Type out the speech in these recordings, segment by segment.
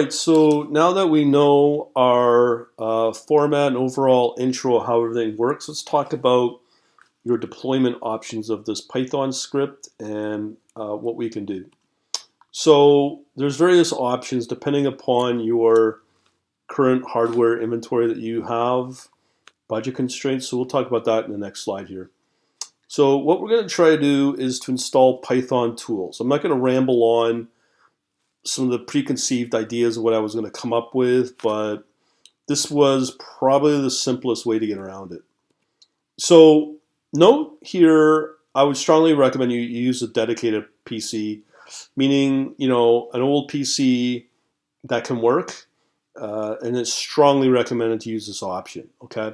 right, so now that we know our format and overall intro of how everything works, let's talk about your deployment options of this Python script and what we can do. So there's various options depending upon your current hardware inventory that you have, budget constraints. So we'll talk about that in the next slide here. So what we're going to try to do is to install Python tools. I'm not going to ramble on some of the preconceived ideas of what I was going to come up with, but this was probably the simplest way to get around it. So note here, I would strongly recommend you use a dedicated PC, meaning, an old PC that can work, and it's strongly recommended to use this option, okay?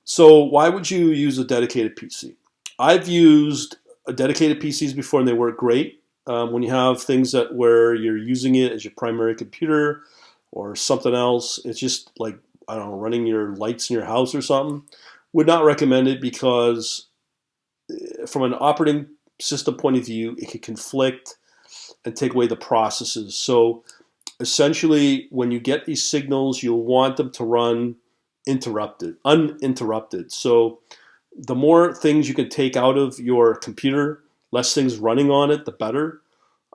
So why would you use a dedicated PC? I've used dedicated PCs before and they work great. When you have things where you're using it as your primary computer or something else, it's just like, I don't know, running your lights in your house or something. Would not recommend it because from an operating system point of view, it can conflict and take away the processes. So essentially, when you get these signals, you'll want them to run uninterrupted. So the more things you can take out of your computer, less things running on it, the better.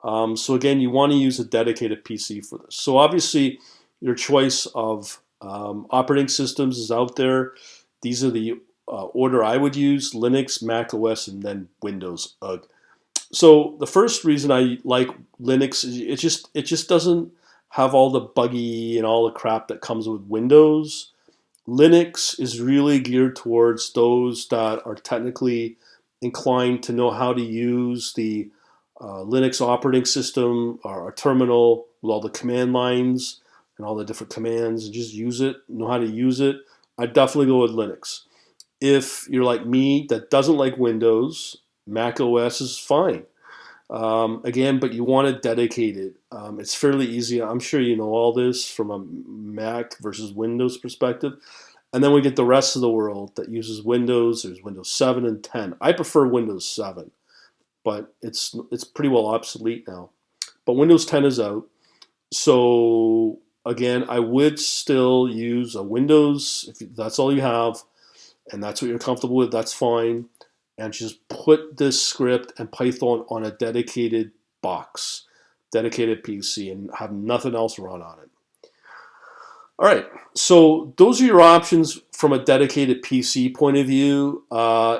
So again, you want to use a dedicated PC for this. So obviously, your choice of operating systems is out there. These are the order I would use: Linux, Mac OS, and then Windows. So the first reason I like Linux is it just doesn't have all the buggy and all the crap that comes with Windows. Linux is really geared towards those that are technically inclined to know how to use the Linux operating system or a terminal with all the command lines and all the different commands, and just use it, know how to use it. I'd definitely go with Linux. If you're like me that doesn't like Windows, Mac OS is fine. Again, but you want it dedicated. It's fairly easy. I'm sure you know all this from a Mac versus Windows perspective. And then we get the rest of the world that uses Windows. There's Windows 7 and 10. I prefer Windows 7, but it's pretty well obsolete now. But Windows 10 is out. So again, I would still use a Windows if that's all you have, and that's what you're comfortable with. That's fine. And just put this script and Python on a dedicated box, dedicated PC, and have nothing else run on it. All right, so those are your options from a dedicated PC point of view.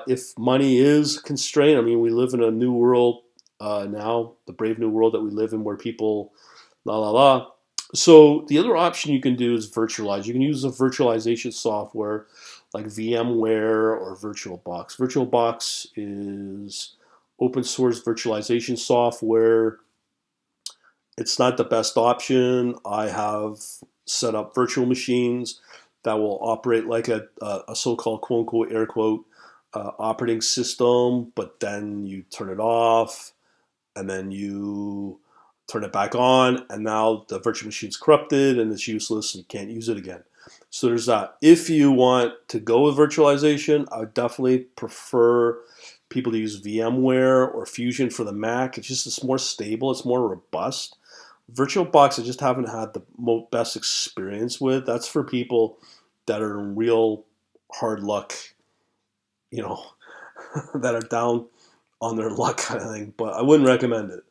If money is a constraint, I mean, we live in a new world now, the brave new world that we live in where people, la la la. So the other option you can do is virtualize. You can use a virtualization software like VMware or VirtualBox. VirtualBox is open source virtualization software. It's not the best option. I have set up virtual machines that will operate like a so-called quote unquote air quote operating system, but then you turn it off and then you turn it back on, and now the virtual machine's corrupted and it's useless and you can't use it again. So there's that. If you want to go with virtualization, I would definitely prefer people to use VMware or Fusion for the Mac. It's more stable, it's more robust. VirtualBox I just haven't had the best experience with. That's for people that are in real hard luck, that are down on their luck kind of thing. But I wouldn't recommend it.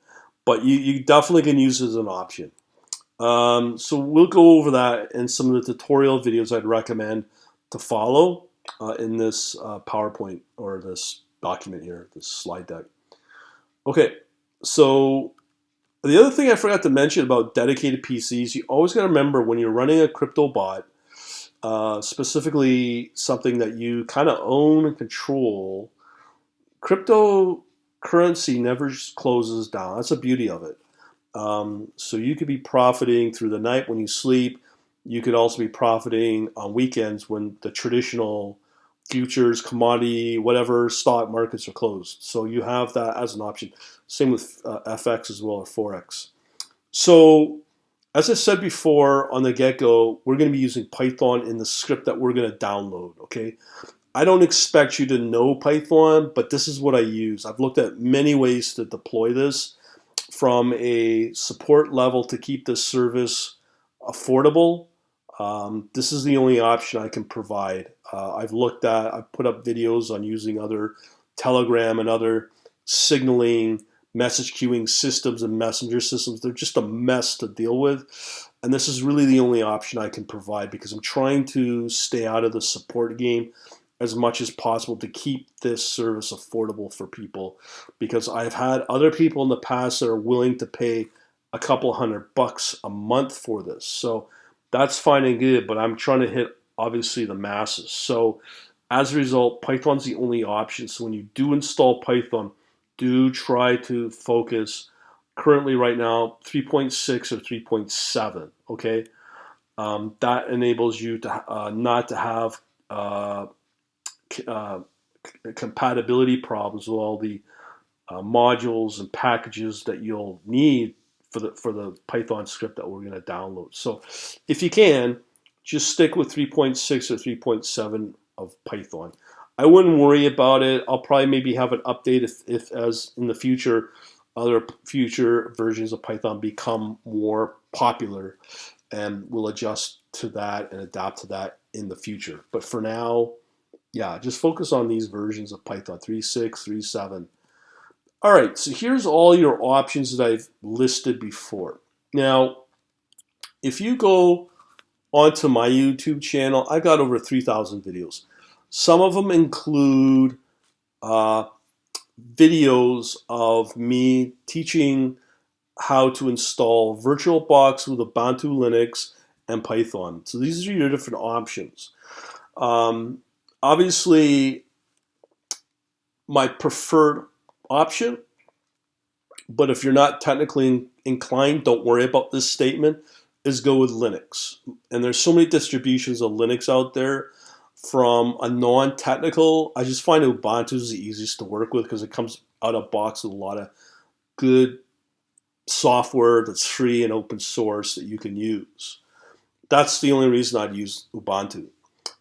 But you definitely can use it as an option. So we'll go over that in some of the tutorial videos I'd recommend to follow in this PowerPoint or this document here, this slide deck. Okay, so the other thing I forgot to mention about dedicated PCs, you always got to remember when you're running a crypto bot, specifically something that you kind of own and control, cryptocurrency never closes down. That's the beauty of it. So you could be profiting through the night when you sleep. You could also be profiting on weekends when the traditional futures, commodity, whatever stock markets are closed. So you have that as an option. Same with FX as well, or Forex. So as I said before on the get-go, we're going to be using Python in the script that we're going to download, okay? I don't expect you to know Python, but this is what I use. I've looked at many ways to deploy this from a support level to keep this service affordable, this is the only option I can provide. I've put up videos on using other Telegram and other signaling, message queuing systems and messenger systems. They're just a mess to deal with. And this is really the only option I can provide because I'm trying to stay out of the support game as much as possible to keep this service affordable for people, because I've had other people in the past that are willing to pay a couple $100 a month for this. So that's fine and good, but I'm trying to hit obviously the masses. So as a result, Python's the only option. So when you do install Python, do try to focus currently right now 3.6 or 3.7. Okay, that enables you to not to have uh, compatibility problems with all the modules and packages that you'll need for the Python script that we're going to download. So if you can, just stick with 3.6 or 3.7 of Python. I wouldn't worry about it. I'll probably maybe have an update if as in the future, other future versions of Python become more popular, and we'll adjust to that and adapt to that in the future. But for now, yeah, just focus on these versions of Python 3.6, 3.7. All right, so here's all your options that I've listed before. Now, if you go onto my YouTube channel, I've got over 3,000 videos. Some of them include videos of me teaching how to install VirtualBox with Ubuntu Linux and Python. So these are your different options. Obviously, my preferred option, but if you're not technically inclined, don't worry about this statement, is go with Linux. And there's so many distributions of Linux out there. From a non-technical, I just find Ubuntu is the easiest to work with because it comes out of box with a lot of good software that's free and open source that you can use. That's the only reason I'd use Ubuntu.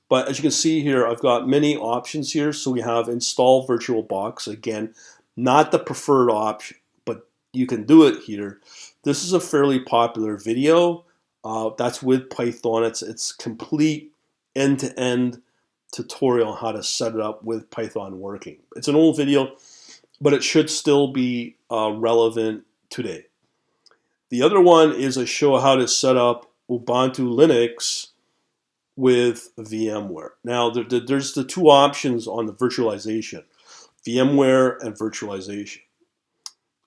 But as you can see here, I've got many options here. So we have install VirtualBox. Again, not the preferred option, but you can do it here. This is a fairly popular video. That's with Python. It's complete end-to-end tutorial on how to set it up with Python working. It's an old video, but it should still be relevant today. The other one is I show how to set up Ubuntu Linux with VMware. Now, there's the two options on the virtualization, VMware and virtualization.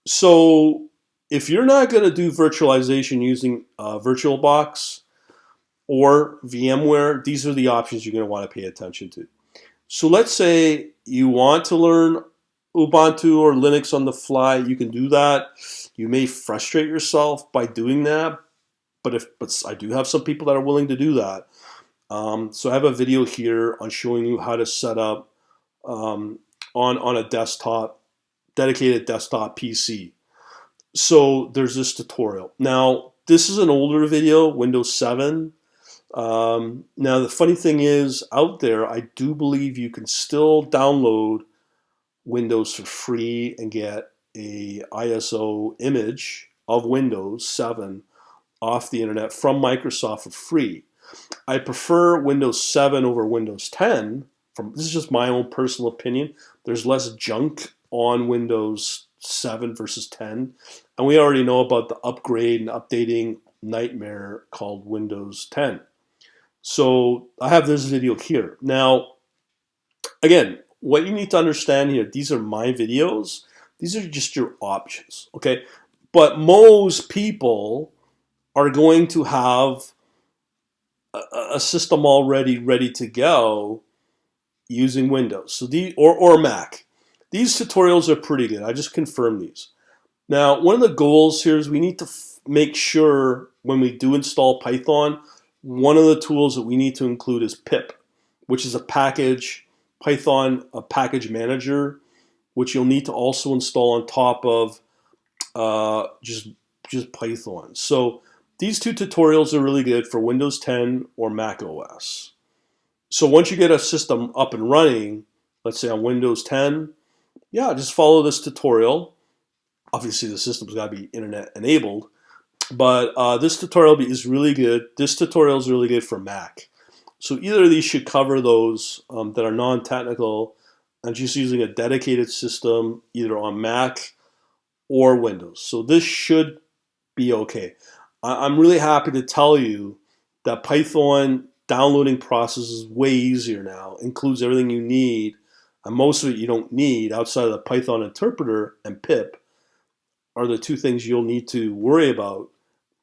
So if you're not going to do virtualization using VirtualBox or VMware, these are the options you're going to want to pay attention to. So let's say you want to learn Ubuntu or Linux on the fly, you can do that. You may frustrate yourself by doing that, but I do have some people that are willing to do that. So I have a video here on showing you how to set up on a desktop, dedicated desktop PC. So there's this tutorial. Now, this is an older video, Windows 7. Now, the funny thing is, out there, I do believe you can still download Windows for free and get a ISO image of Windows 7 off the internet from Microsoft for free. I prefer Windows 7 over Windows 10. This is just my own personal opinion. There's less junk on Windows 7 versus 10. And we already know about the upgrade and updating nightmare called Windows 10. So I have this video here. Now, again, what you need to understand here, these are my videos. These are just your options, okay? But most people are going to have a system already ready to go using Windows, so or Mac. These tutorials are pretty good. I just confirmed these. Now, one of the goals here is we need to make sure when we do install Python, one of the tools that we need to include is pip, which is a package, Python a package manager, which you'll need to also install on top of just Python. So these two tutorials are really good for Windows 10 or Mac OS. So once you get a system up and running, let's say on Windows 10, yeah, just follow this tutorial. Obviously, the system's got to be internet enabled. But this tutorial is really good. This tutorial is really good for Mac. So either of these should cover those that are non-technical and just using a dedicated system either on Mac or Windows. So this should be okay. I'm really happy to tell you that Python downloading process is way easier now. Includes everything you need, and most of it you don't need outside of the Python interpreter and pip are the two things you'll need to worry about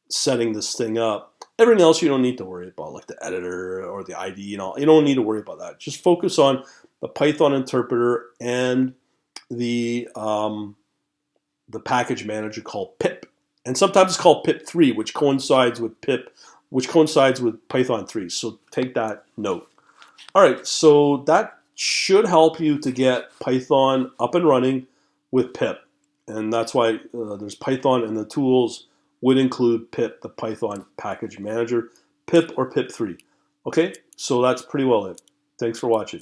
setting this thing up. Everything else you don't need to worry about, like the editor or the ID and all. You don't need to worry about that. Just focus on the Python interpreter and the package manager called pip. And sometimes it's called pip3, which coincides with Python 3. So take that note. All right, so that should help you to get Python up and running with pip. And that's why there's Python, and the tools would include pip, the Python package manager, pip or pip3. Okay, so that's pretty well it. Thanks for watching.